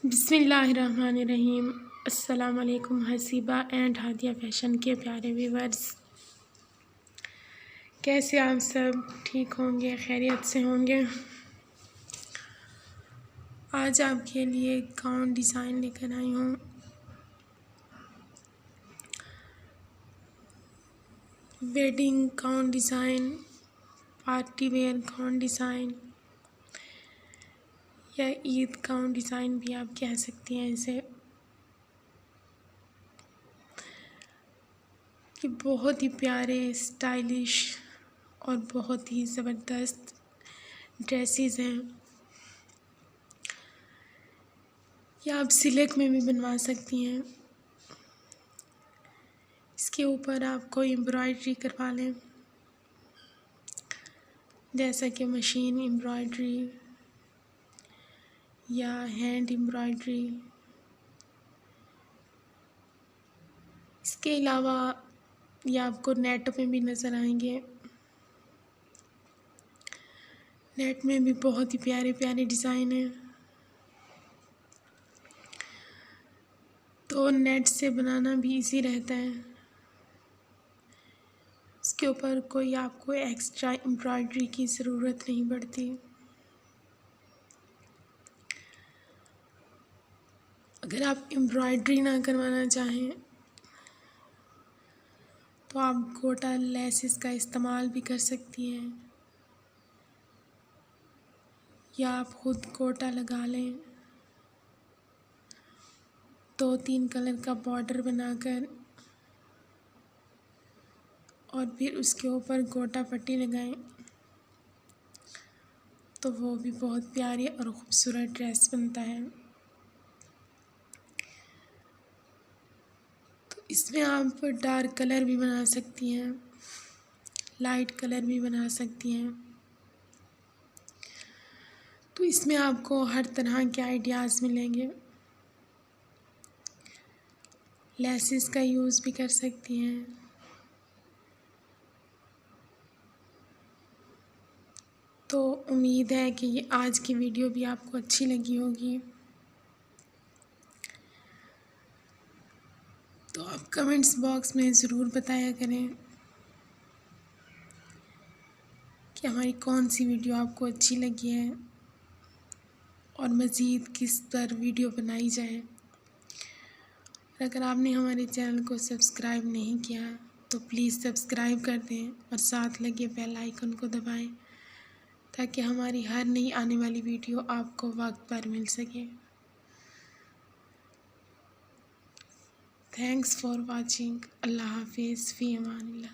बिस्मिल्लाहिर्रहमानिर्रहीम। अस्सलाम वालेकुम हसीबा एंड हादिया फैशन के प्यारे व्यूवर्स, कैसे आप सब ठीक होंगे, खैरियत से होंगे। आज आपके लिए गाउन डिज़ाइन लेकर आई हूँ। Wedding gown design, party wear gown design या ईद गाउन डिज़ाइन भी आप कह सकती हैं इसे। ये बहुत ही प्यारे, स्टाइलिश और बहुत ही ज़बरदस्त ड्रेसेस हैं। या आप सिल्क में भी बनवा सकती हैं। इसके ऊपर आप कोई एम्ब्रॉयडरी करवा लें, जैसा कि मशीन एम्ब्रॉयडरी या हैंड एम्ब्रॉयडरी। इसके अलावा ये आपको नेट में भी नज़र आएंगे। नेट में भी बहुत ही प्यारे प्यारे डिज़ाइन हैं। तो नेट से बनाना भी इजी रहता है। इसके ऊपर कोई आपको एक्स्ट्रा एम्ब्रॉयडरी की ज़रूरत नहीं पड़ती। अगर आप एम्ब्रॉयडरी ना करवाना चाहें तो आप गोटा लेसेस का इस्तेमाल भी कर सकती हैं, या आप खुद गोटा लगा लें। 2-3 कलर का बॉर्डर बनाकर और फिर उसके ऊपर गोटा पट्टी लगाएं, तो वो भी बहुत प्यारी और ख़ूबसूरत ड्रेस बनता है। तो इसमें आप डार्क कलर भी बना सकती हैं, लाइट कलर भी बना सकती हैं। तो इसमें आपको हर तरह के आइडियाज़ मिलेंगे। लेसेस का यूज़ भी कर सकती हैं। तो उम्मीद है कि ये आज की वीडियो भी आपको अच्छी लगी होगी। तो आप कमेंट्स बॉक्स में ज़रूर बताया करें कि हमारी कौन सी वीडियो आपको अच्छी लगी है और मज़ीद किस पर वीडियो बनाई जाए। और अगर आपने हमारे चैनल को सब्सक्राइब नहीं किया तो प्लीज़ सब्सक्राइब कर दें और साथ लगे बेल आइकन को दबाएं, ताकि हमारी हर नई आने वाली वीडियो आपको वक्त पर मिल सके। Thanks for watching. अल्लाह हाफिज़, फ़ी अमानिल्लाह।